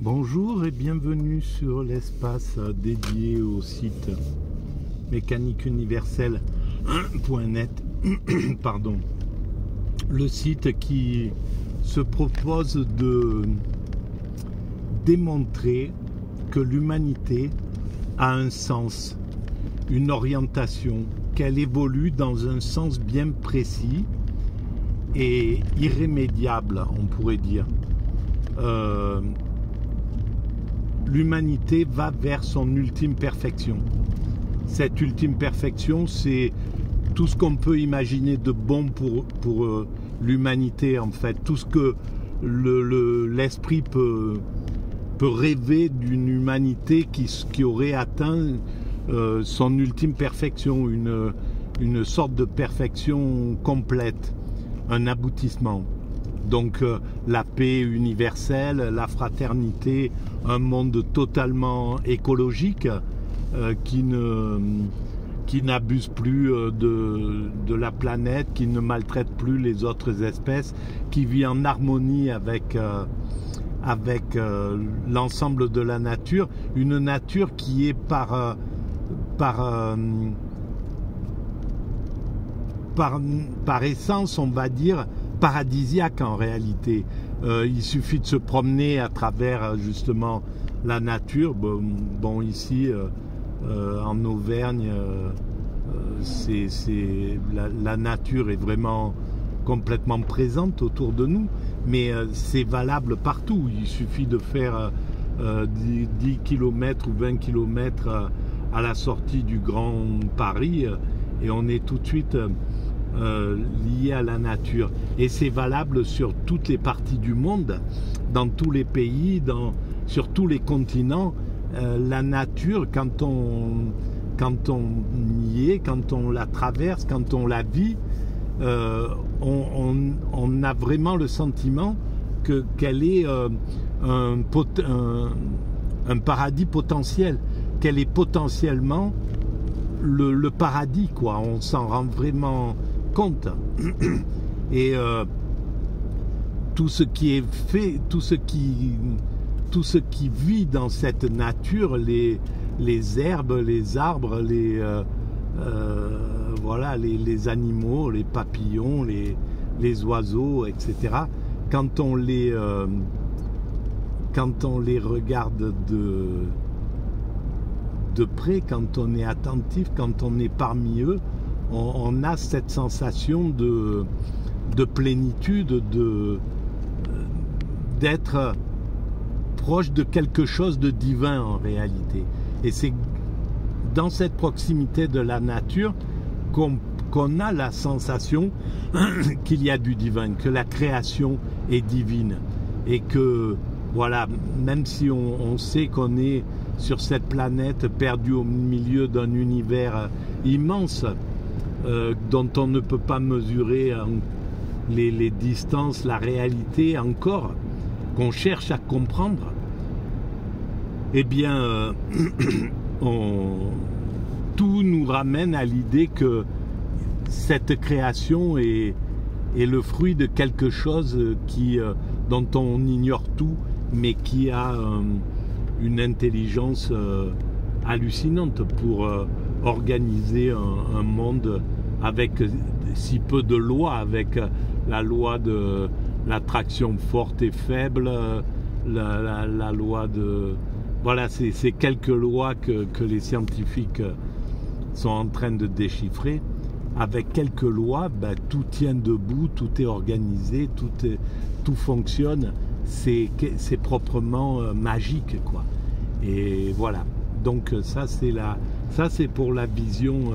Bonjour et bienvenue sur l'espace dédié au site mécaniqueuniverselle.net. Pardon. Le site qui se propose de démontrer que l'humanité a un sens, une orientation, qu'elle évolue dans un sens bien précis et irrémédiable, on pourrait dire. L'humanité va vers son ultime perfection. Cette ultime perfection, c'est tout ce qu'on peut imaginer de bon pour l'humanité, en fait. Tout ce que l'esprit peut rêver d'une humanité qui aurait atteint son ultime perfection, une sorte de perfection complète, un aboutissement. Donc la paix universelle, la fraternité, un monde totalement écologique qui n'abuse plus de la planète, qui ne maltraite plus les autres espèces, qui vit en harmonie avec l'ensemble de la nature, une nature qui est par essence, on va dire, paradisiaque en réalité. Il suffit de se promener à travers justement la nature. Bon ici en Auvergne, la nature est vraiment complètement présente autour de nous, mais c'est valable partout. Il suffit de faire 10 km ou 20 km à la sortie du Grand Paris et on est tout de suite lié à la nature. Et c'est valable sur toutes les parties du monde, dans tous les pays, sur tous les continents. La nature, quand on y est, quand on la traverse, quand on la vit, on a vraiment le sentiment qu'elle est un paradis potentiel, qu'elle est potentiellement le paradis, quoi. On s'en rend vraiment compte. Et tout ce qui est fait, tout ce qui vit dans cette nature, les herbes, les arbres, voilà, les animaux, les papillons, les oiseaux, etc. Quand on les regarde de près, quand on est attentif, quand on est parmi eux, on a cette sensation de plénitude, d'être proche de quelque chose de divin en réalité. Et c'est dans cette proximité de la nature qu'on a la sensation qu'il y a du divin, que la création est divine. Et que, voilà, même si on sait qu'on est sur cette planète perdue au milieu d'un univers immense, dont on ne peut pas mesurer les distances, la réalité encore, qu'on cherche à comprendre, eh bien, tout nous ramène à l'idée que cette création est le fruit de quelque chose dont on ignore tout, mais qui a une intelligence hallucinante pour organiser un monde avec si peu de lois, avec la loi de l'attraction forte et faible, la loi de... Voilà, c'est quelques lois que les scientifiques sont en train de déchiffrer. Avec quelques lois, tout tient debout, tout est organisé, tout fonctionne. C'est proprement magique, quoi. Et voilà. Donc ça c'est pour la vision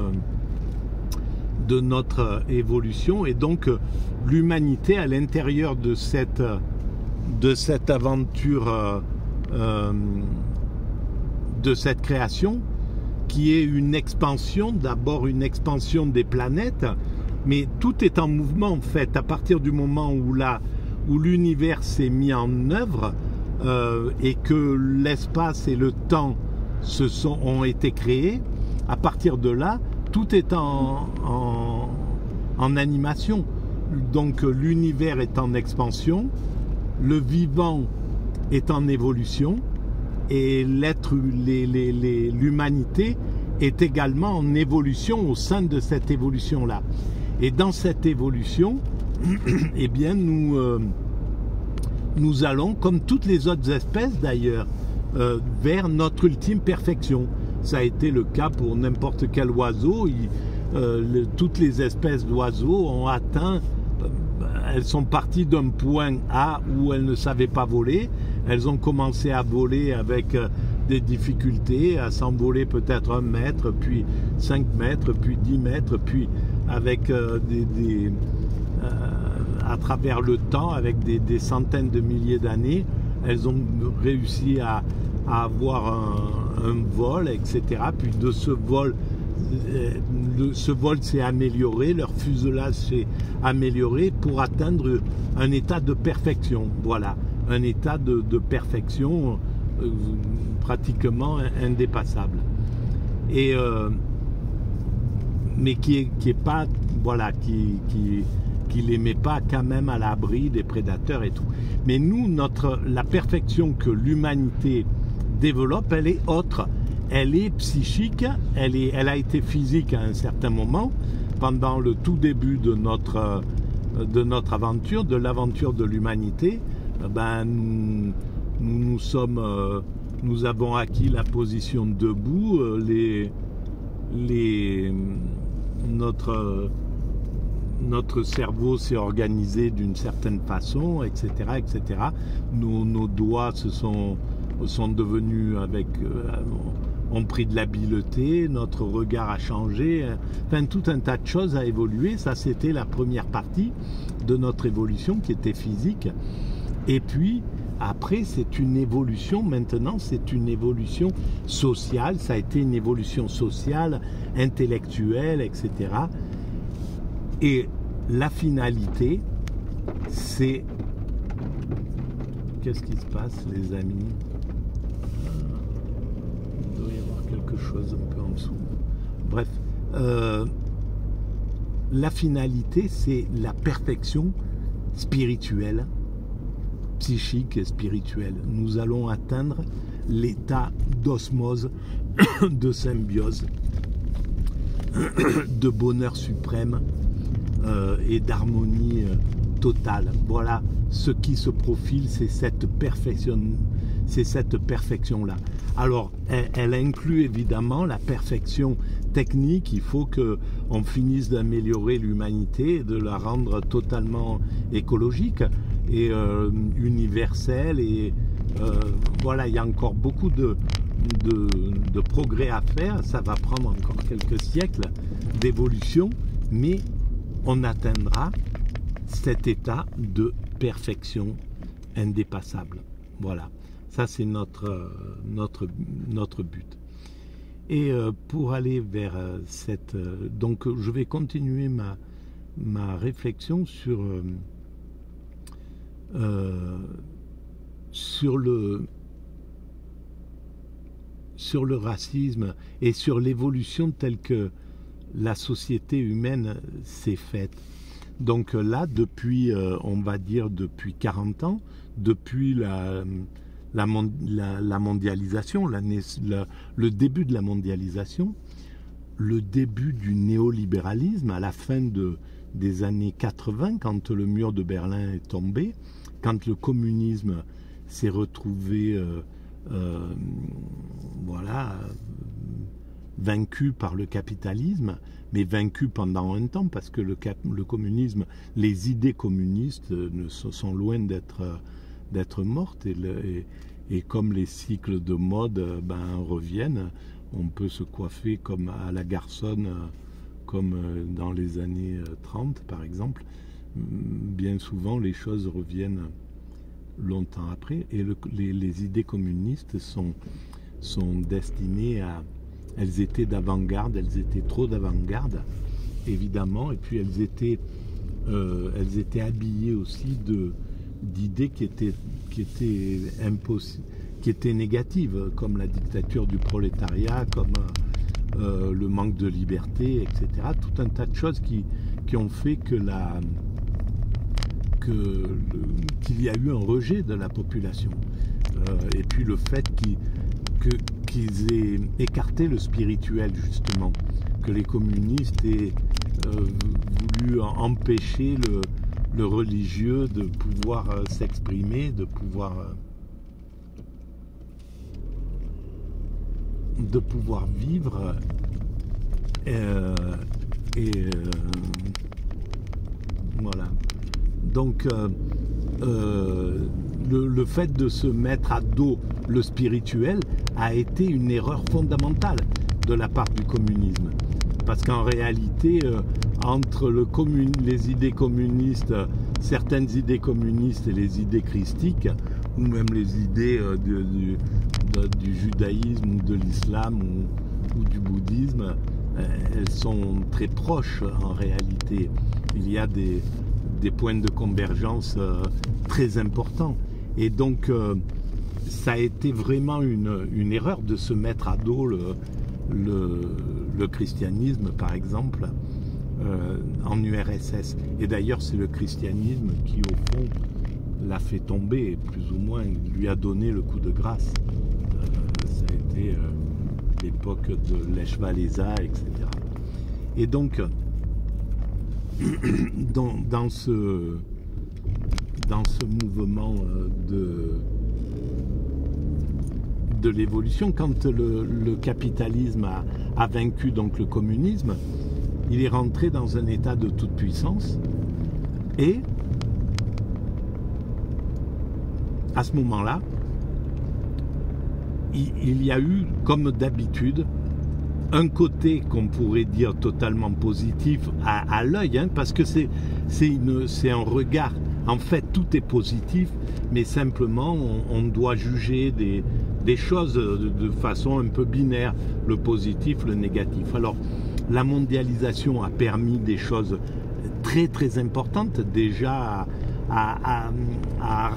de notre évolution. Et donc l'humanité à l'intérieur de cette aventure, de cette création, qui est une expansion, d'abord une expansion des planètes, mais tout est en mouvement en fait. À partir du moment où l'univers s'est mis en œuvre et que l'espace et le temps ont été créés, à partir de là, tout est en animation. Donc l'univers est en expansion, le vivant est en évolution et l'humanité est également en évolution au sein de cette évolution-là. Et dans cette évolution, eh bien, nous allons, comme toutes les autres espèces d'ailleurs, vers notre ultime perfection. Ça a été le cas pour n'importe quel oiseau. Toutes les espèces d'oiseaux ont atteint, elles sont parties d'un point A où elles ne savaient pas voler. Elles ont commencé à voler avec des difficultés, à s'envoler peut-être 1 mètre, puis 5 mètres, puis 10 mètres, puis avec à travers le temps, avec des centaines de milliers d'années, elles ont réussi à avoir un vol, etc. Puis de ce vol s'est amélioré, leur fuselage s'est amélioré pour atteindre un état de perfection. Voilà, un état de perfection pratiquement indépassable. Et mais qui est pas, voilà, qui les met pas quand même à l'abri des prédateurs et tout. Mais nous, la perfection que l'humanité développe, elle est autre. Elle est psychique, elle a été physique à un certain moment, pendant le tout début de notre aventure, de l'aventure de l'humanité. Ben, nous avons acquis la position debout, notre cerveau s'est organisé d'une certaine façon, etc., etc. Nos doigts sont devenus ont pris de l'habileté, notre regard a changé, enfin tout un tas de choses a évolué. Ça, c'était la première partie de notre évolution qui était physique. Et puis après, c'est une évolution, maintenant c'est une évolution sociale, ça a été une évolution sociale, intellectuelle, etc. Et la finalité, c'est... Qu'est-ce qui se passe, les amis? Il doit y avoir quelque chose un peu en dessous. Bref, la finalité, c'est la perfection spirituelle, psychique et spirituelle. Nous allons atteindre l'état d'osmose, de symbiose, de bonheur suprême et d'harmonie totale. Voilà, ce qui se profile, c'est cette perfection-là. Alors, elle inclut évidemment la perfection technique. Il faut qu'on finisse d'améliorer l'humanité et de la rendre totalement écologique et universelle. Et voilà, il y a encore beaucoup de progrès à faire. Ça va prendre encore quelques siècles d'évolution, mais on atteindra cet état de perfection indépassable. Voilà, ça c'est notre but. Et pour aller vers cette... donc je vais continuer ma réflexion sur le racisme et sur l'évolution telle que la société humaine s'est faite. Donc là, depuis, on va dire, depuis 40 ans, depuis la mondialisation, le début de la mondialisation, le début du néolibéralisme à la fin des années 80, quand le mur de Berlin est tombé, quand le communisme s'est retrouvé voilà, vaincu par le capitalisme, mais vaincu pendant un temps, parce que le communisme, les idées communistes sont loin d'être mortes, et comme les cycles de mode reviennent, on peut se coiffer comme à la garçonne, comme dans les années 30 par exemple. Bien souvent les choses reviennent longtemps après, et les idées communistes sont destinées à... Elles étaient d'avant-garde, elles étaient trop d'avant-garde, évidemment, et puis elles étaient habillées aussi d'idées qui étaient négatives, comme la dictature du prolétariat, comme le manque de liberté, etc. Tout un tas de choses qui ont fait qu'il y a eu un rejet de la population. Et puis le fait qu'ils aient écarté le spirituel, justement, que les communistes aient voulu empêcher le religieux de pouvoir s'exprimer, de pouvoir vivre. Voilà. Donc le fait de se mettre à dos le spirituel a été une erreur fondamentale de la part du communisme. Parce qu'en réalité, entre les idées communistes, certaines idées communistes et les idées christiques, ou même les idées du judaïsme, ou de l'islam, ou du bouddhisme, elles sont très proches en réalité. Il y a des points de convergence très importants. Et donc, ça a été vraiment une erreur de se mettre à dos le christianisme, par exemple, en URSS. Et d'ailleurs, c'est le christianisme qui, au fond, l'a fait tomber, plus ou moins, lui a donné le coup de grâce. Ça a été l'époque de Lech Walesa, etc. Et donc, dans ce mouvement de l'évolution, quand le capitalisme a vaincu donc le communisme, il est rentré dans un état de toute puissance, et à ce moment-là, il y a eu, comme d'habitude, un côté qu'on pourrait dire totalement positif à l'œil, hein, parce que c'est un regard. En fait, tout est positif, mais simplement, on doit juger des choses de façon un peu binaire, le positif, le négatif. Alors, la mondialisation a permis des choses très très importantes, déjà à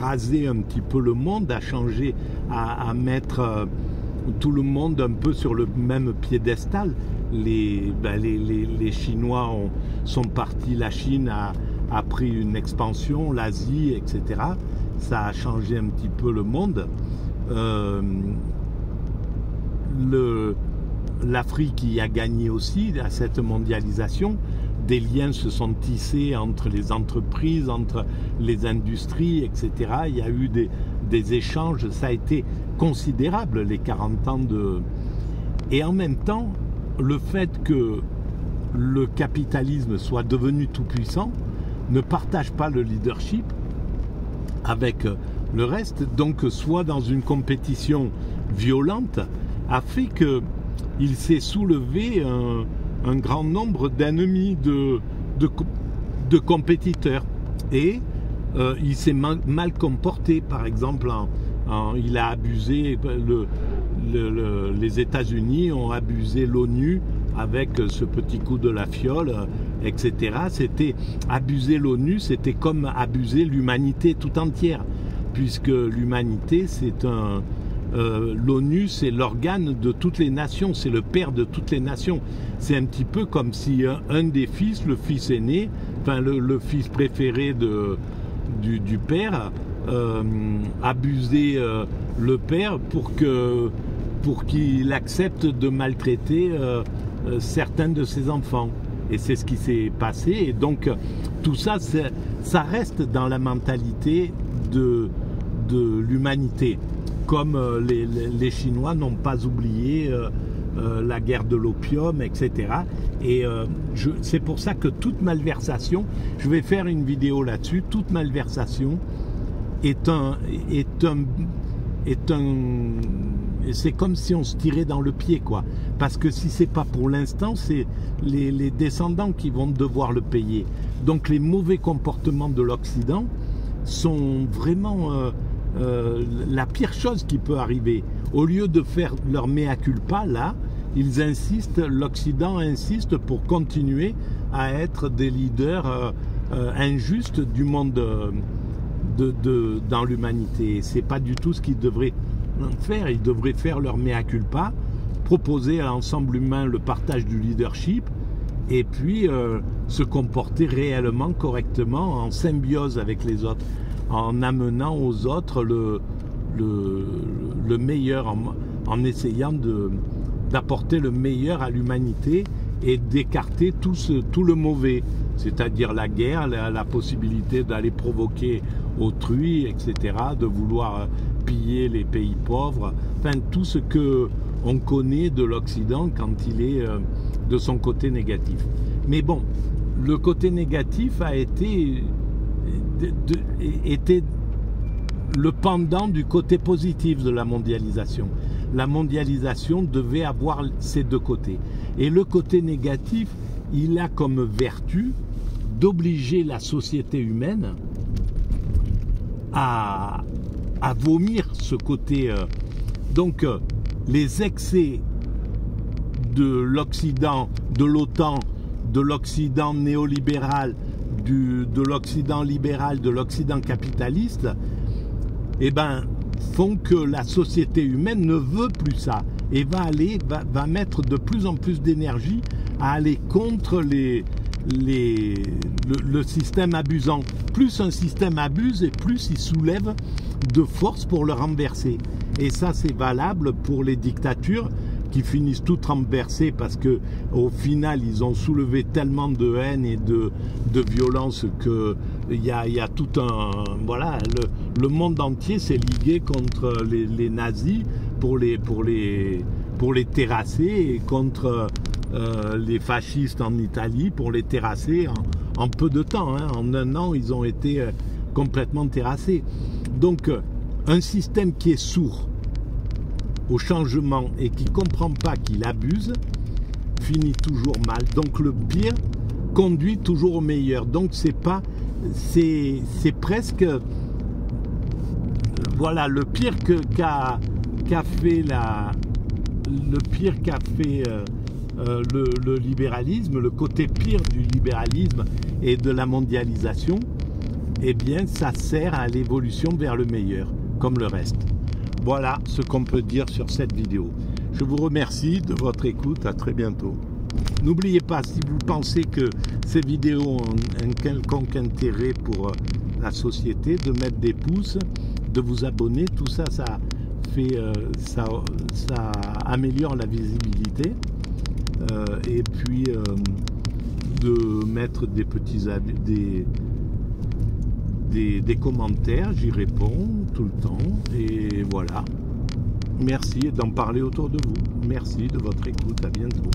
raser un petit peu le monde, à changer, à mettre tout le monde un peu sur le même piédestal. Les Chinois sont partis, la Chine a pris une expansion, l'Asie, etc. Ça a changé un petit peu le monde. L'Afrique y a gagné aussi à cette mondialisation. Des liens se sont tissés entre les entreprises, entre les industries, etc. Il y a eu des échanges, ça a été considérable, les 40 ans de... Et en même temps, le fait que le capitalisme soit devenu tout puissant ne partage pas le leadership avec le reste, donc soit dans une compétition violente, a fait qu'il s'est soulevé un grand nombre d'ennemis, de compétiteurs, et il s'est mal comporté. Par exemple, il a abusé, les États-Unis ont abusé l'ONU avec ce petit coup de la fiole, etc. C'était abuser l'ONU, c'était comme abuser l'humanité tout entière, puisque l'humanité, l'ONU, c'est l'organe de toutes les nations, c'est le père de toutes les nations. C'est un petit peu comme si un des fils, le fils aîné, enfin le fils préféré du père, abusait le père pour qu'il accepte de maltraiter certains de ses enfants. Et c'est ce qui s'est passé. Et donc tout ça, ça reste dans la mentalité de l'humanité. Comme les Chinois n'ont pas oublié la guerre de l'opium, etc. Et c'est pour ça que toute malversation, je vais faire une vidéo là-dessus, toute malversation c'est comme si on se tirait dans le pied, quoi. Parce que si c'est pas pour l'instant, c'est les descendants qui vont devoir le payer. Donc les mauvais comportements de l'Occident sont vraiment la pire chose qui peut arriver. Au lieu de faire leur mea culpa, là, ils insistent, l'Occident insiste pour continuer à être des leaders injustes du monde dans l'humanité. C'est pas du tout ce qu'ils devraient faire. Ils devraient faire leur mea culpa, proposer à l'ensemble humain le partage du leadership, et puis se comporter réellement correctement en symbiose avec les autres, en amenant aux autres le meilleur, en essayant d'apporter le meilleur à l'humanité et d'écarter tout le mauvais, c'est-à-dire la guerre, la possibilité d'aller provoquer autrui, etc., de vouloir piller les pays pauvres, enfin tout ce que on connaît de l'Occident quand il est de son côté négatif. Mais bon, le côté négatif a été le pendant du côté positif de la mondialisation. La mondialisation devait avoir ces deux côtés. Et le côté négatif, il a comme vertu d'obliger la société humaine à vomir ce côté. Donc, les excès de l'Occident, de l'OTAN, de l'Occident néolibéral, de l'Occident libéral, de l'Occident capitaliste, eh ben, font que la société humaine ne veut plus ça et va mettre de plus en plus d'énergie à aller contre le système abusant. Plus un système abuse et plus il soulève de force pour le renverser. Et ça, c'est valable pour les dictatures qui finissent toutes renversées parce que au final, ils ont soulevé tellement de haine et de violence que il y a tout un... Voilà, le monde entier s'est ligué contre les nazis pour les terrasser et contre les fascistes en Italie pour les terrasser en peu de temps. Hein. En un an, ils ont été complètement terrassés. Donc, un système qui est sourd au changement et qui ne comprend pas qu'il abuse, finit toujours mal. Donc le pire conduit toujours au meilleur. Donc c'est presque... Voilà, le pire qu'a fait le libéralisme, le côté pire du libéralisme et de la mondialisation, eh bien ça sert à l'évolution vers le meilleur, comme le reste. Voilà ce qu'on peut dire sur cette vidéo. Je vous remercie de votre écoute. À très bientôt. N'oubliez pas, si vous pensez que ces vidéos ont un quelconque intérêt pour la société, de mettre des pouces, de vous abonner. Tout ça, ça améliore la visibilité. Et puis de mettre des petits des commentaires, j'y réponds tout le temps et voilà. Merci d'en parler autour de vous. Merci de votre écoute, à bientôt.